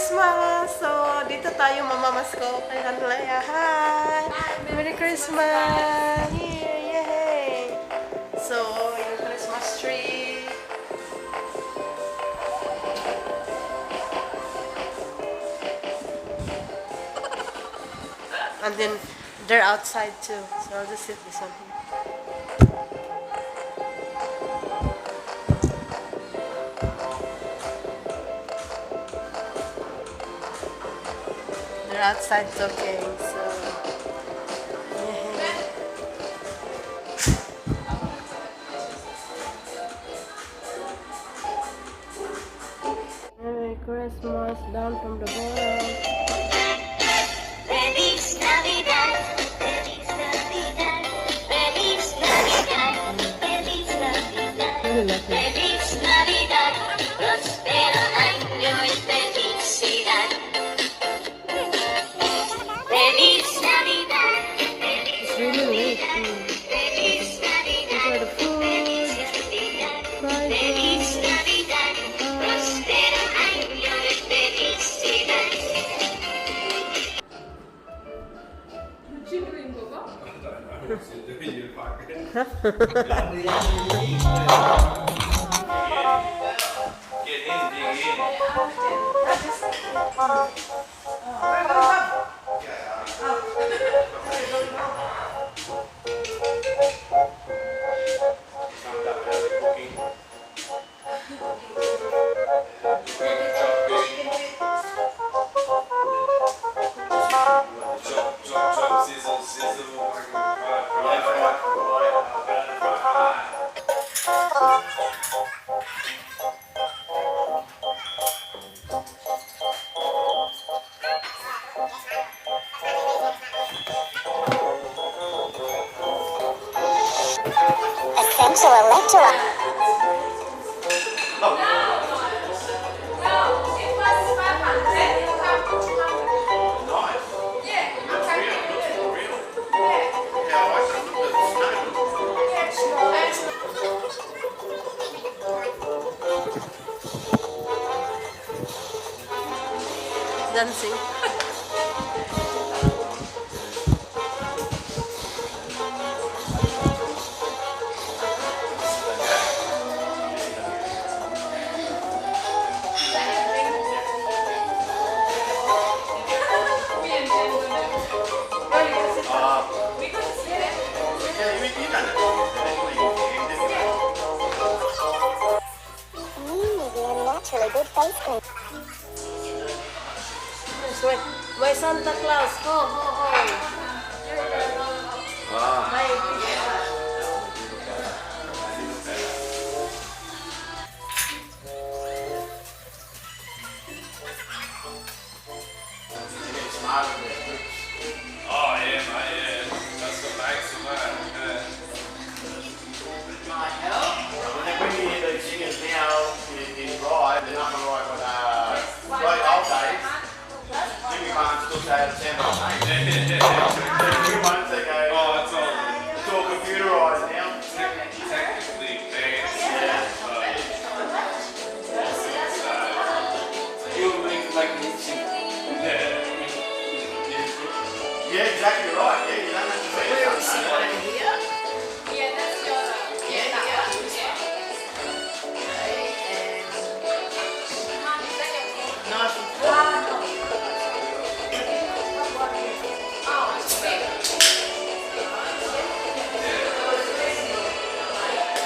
Christmas! So, dito tayo mamamasko kay Hanlaya. Hi! Merry Christmas! Here, yay! So, yung Christmas tree. And then, they're outside too. So, I'll just sit this one here. They're outside talking, so yeah. Merry Christmas down from the bottom. Feliz Navidad, Feliz Navidad, Feliz Navidad, Feliz Navidad, Feliz Navidad, prospero año y felicidad. Feliz Navidad, It's really late. Feliz Navidad, These are the food. Feliz Navidad, prospero año y felicidad. Essential electrolyte. Dancing. Naturally good face cream. Wait, my Santa Claus. Ho, ho, ho. Oh yeah, mate, yeah. That's what makes it, mate. When you hear those singers now in Rye, they're not right with great old days. Jimmy Barnes still say it's Sam. The new ones they go, Oh, it's all computerised now. technically advanced. You'll make an instant. Yeah. Yeah, exactly right. Yeah, you don't have to be Over here.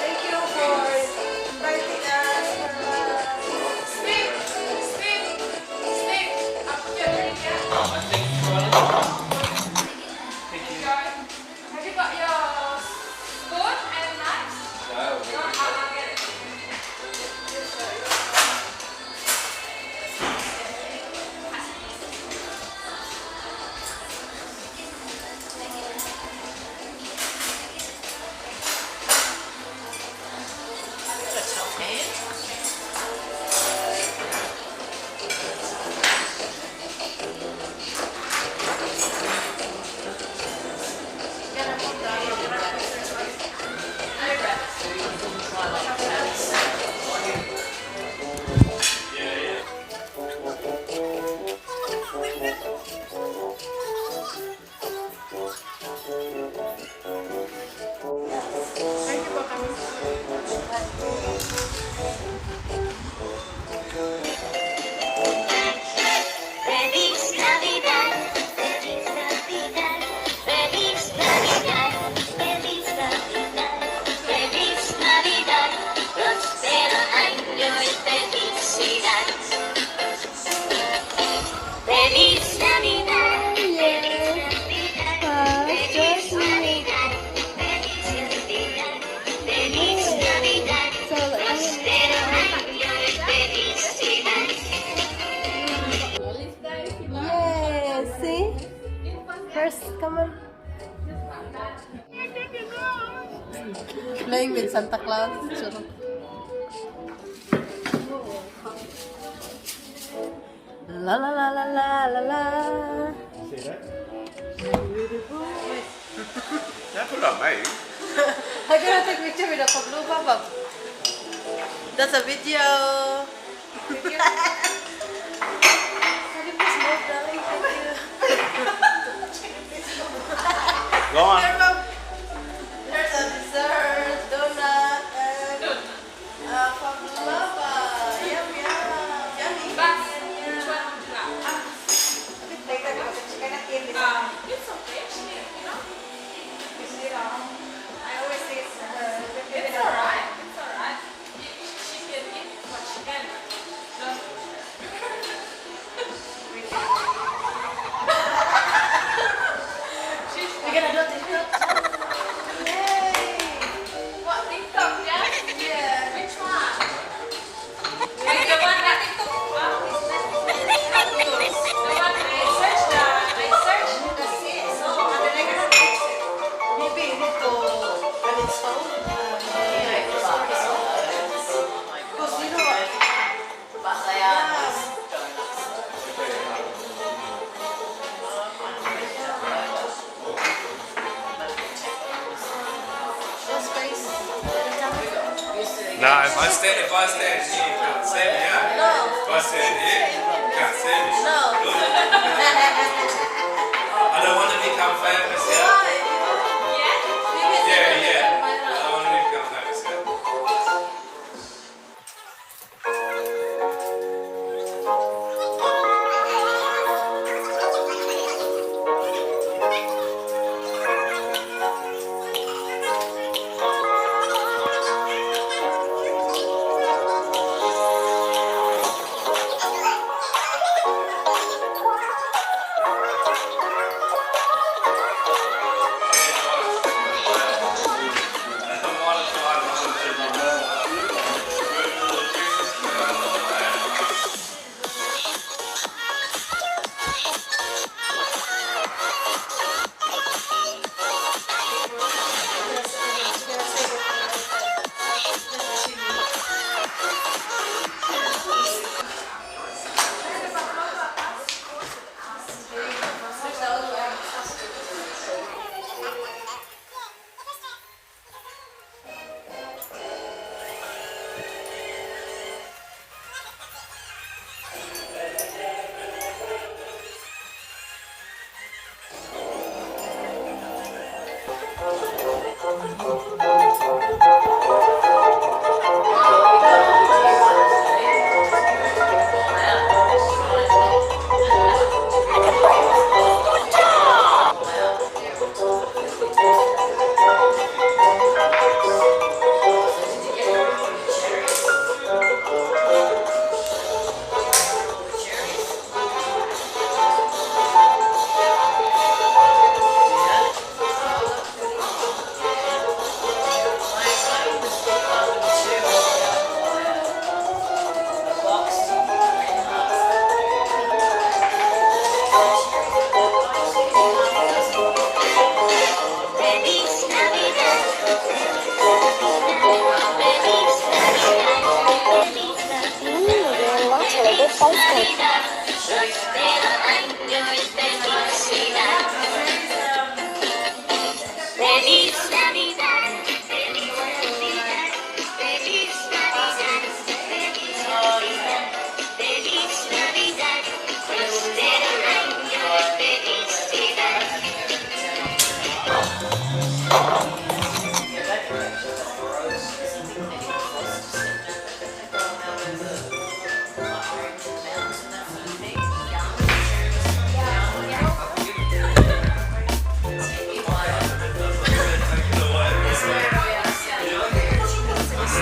Thank you for inviting us. Have you got your spoon and knife? No, I'll get it. first. Come on. Playing with Santa Claus. Sure. La la la la la la la. See that? Don't put it on me. I'm gonna take picture with a blue pop. That's a video. Can you please move, darling? Thank you. Go on. There's a dessert, donut, and pavlova. Yum yum. Yummy. But which one would you like? It's okay, you know. I always say it's It's alright. It's alright. She can eat what she can. No. we're gonna do TikTok. Yay! What TikTok? Yeah. Yeah. Which one? Like the one that TikTok. The one I searched the seeds. So and then I gonna fix it. Maybe you need to uninstall. Because you know what? Your space. No, if I stand here, you can't stand me out. No. If I stand here, you can't stand me. No. I don't want to become famous yet. Why? Yeah. I don't want to become famous yet.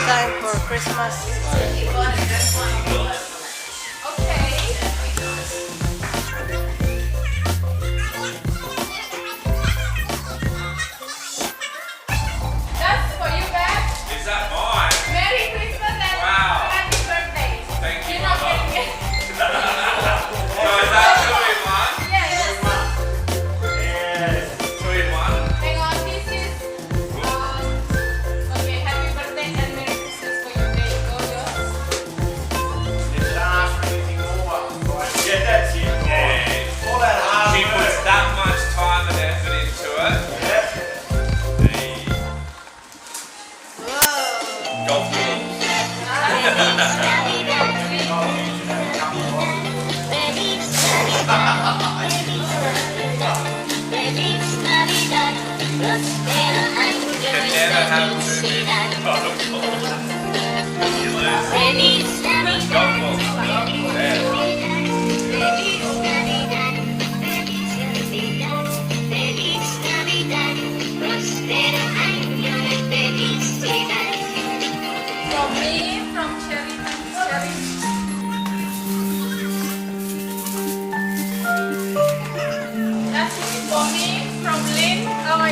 Time for Christmas. That's for you guys. Is that mine? Merry Christmas and Wow. happy birthday. Thank you, You're not Mama. getting it. So is that going to be mine? Yes. Yeah.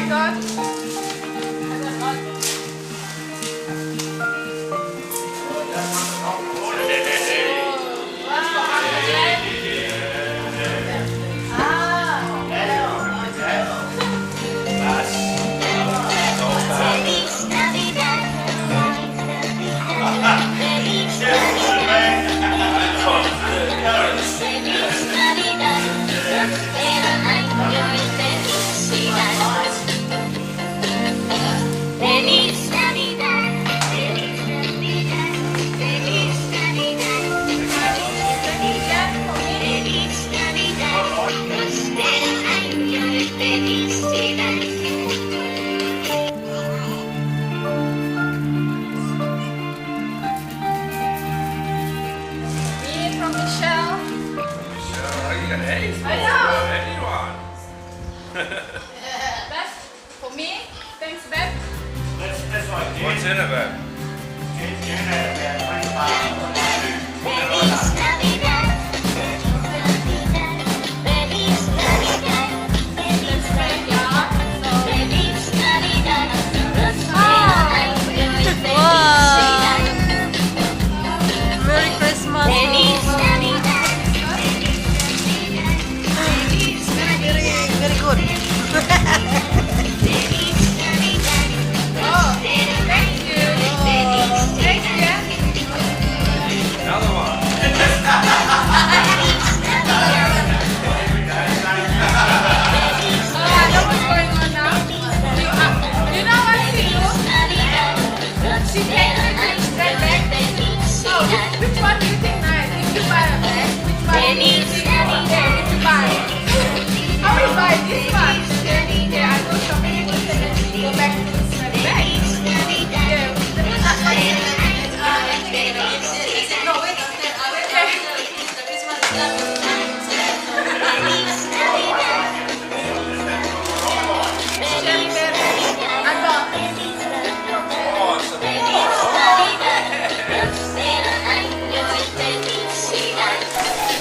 God. Feliz Navidad. Feliz Navidad. Prospero año y felicidad. Feliz Navidad. Feliz Navidad. Feliz Navidad. Feliz Navidad. Prospero año y felicidad. Me from Michelle. You got A's. I know. Anyone? That's for me. Thanks, babe. That's like What's in it, babe? June at about 25. Feliz Navidad. Feliz Navidad. Feliz Navidad. Feliz Navidad. Prospero año y felicidad. Merry Christmas. Feliz Navidad. Very, very good. Feliz Navidad. Oh, thank you. Thank you. Another one. Oh, I know what's going on now. You know what she do? She takes the drinks straight back. Oh, which one do you think nice? If you buy a bag, which one do you think? Yeah, if you buy it. I will buy this one. Yeah, I go shopping and then we go back to the same bag. Yeah. No, wait, Cherry berry. I bought. Oh, it's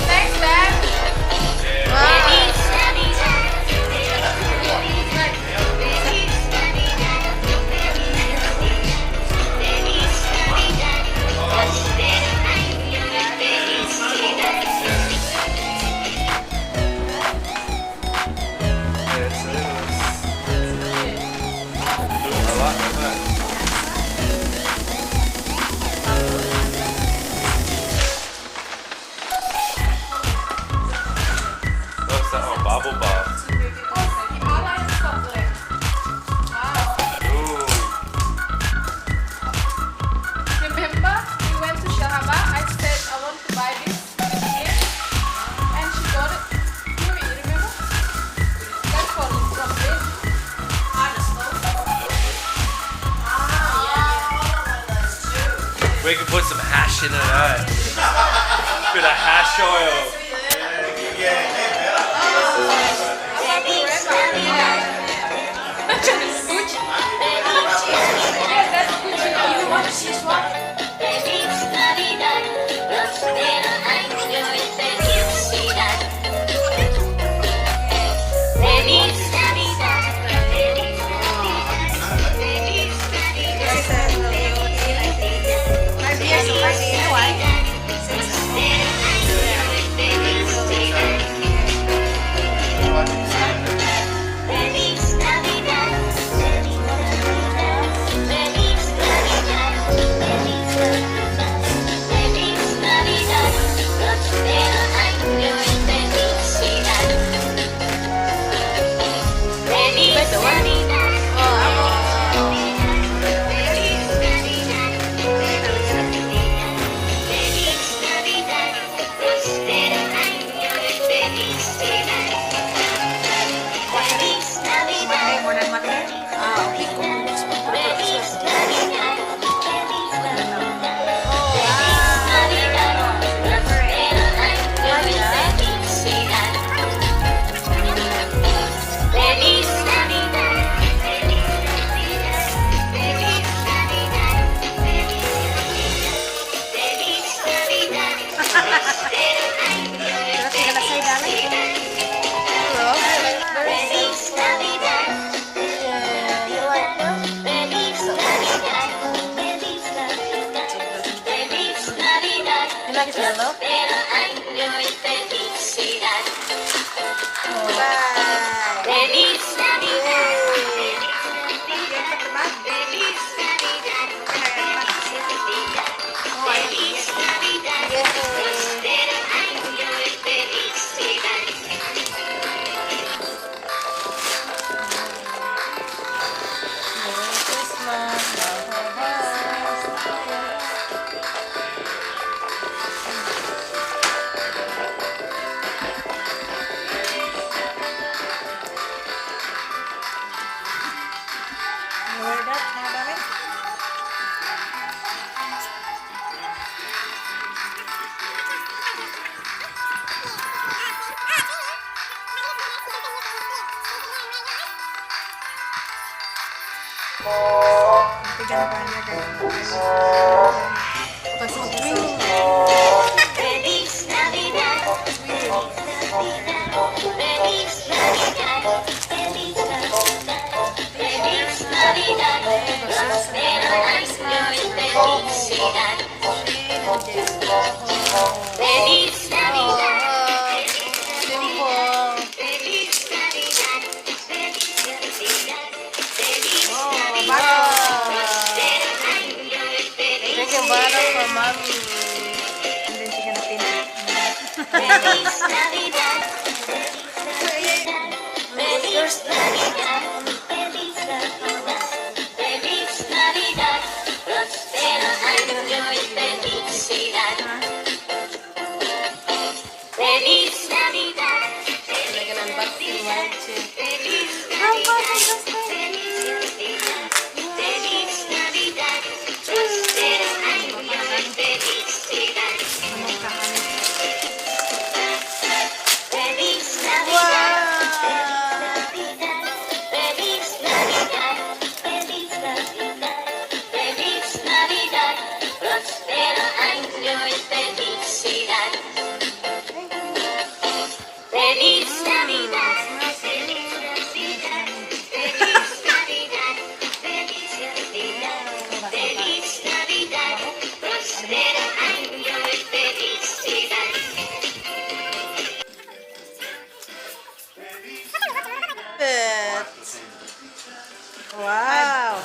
Thanks, Dad. I like that. What's that? Oh, bubble bath. Ooh. Remember, we went to Shahaba. I said I want to buy this here, and she got it. You remember? That's for from this. We can put some hash in it, eh? Bit of hash oil. Gucci. Yeah, that's Gucci. You want this one? Feliz Navidad, prospero año y felicidad. Feliz Navidad, feliz Navidad, feliz Navidad. My beer, so my beer, why? Prospero año y felicidad. Feliz Navidad, feliz Navidad, feliz Navidad, feliz Navidad, feliz Navidad, prospero año y felicidad. Feliz Navidad, feliz Navidad, feliz Navidad, prospero año y felicidad. Feliz Navidad. More than one day? Ah, okay, cool. Feliz Navidad, feliz Navidad, prospero año y felicidad. Feliz Navidad, feliz Navidad, feliz Navidad, feliz Navidad, prospero año y Pero tinggal na sa'yo, darling. felicidad. kampanya guys. Pas swimming. Feliz Navidad. Feliz Navidad. Feliz Navidad. Feliz Navidad. Prospero año y felicidad. Feliz Navidad. Simple. Feliz Navidad. Feliz Navidad. Feliz Wow. Prospero año y Drinking bottle for mommy. And then she gonna paint it. Feliz Navidad. Feliz Navidad. Feliz Navidad. Feliz Navidad. Prospero año y felicidad. Feliz Navidad. Like an unboxing right too. Feliz Navidad. Feliz Navidad. Feliz Navidad. Prospero año y felicidad. Feliz Navidad. Feliz Navidad, feliz Navidad, feliz Navidad, prospero año y felicidad. Feliz Navidad, feliz Navidad, feliz Navidad, feliz Navidad, feliz Navidad, prospero año y felicidad. It. Wow.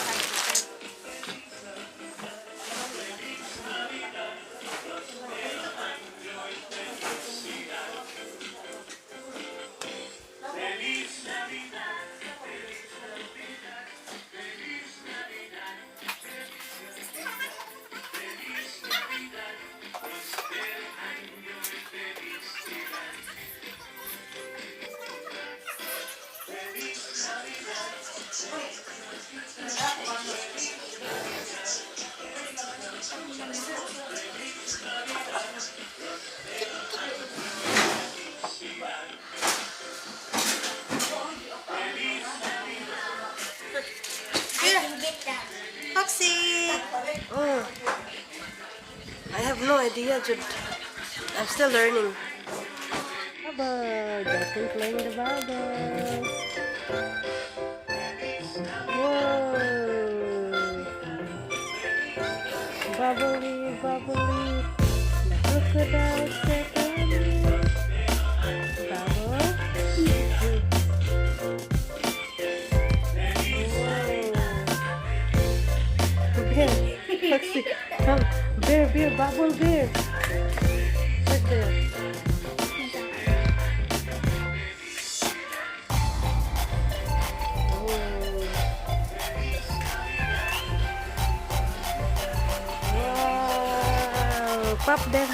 Here. Foxy. Oh. I have no idea, Jude. I'm still learning. Bubble. Justin playing the bubble. Whoa. Bubbly, bubbly. The crocodile second. Bubble. Bear, Foxy, come, bear, bubble bear. Sit there. Wow, pop them.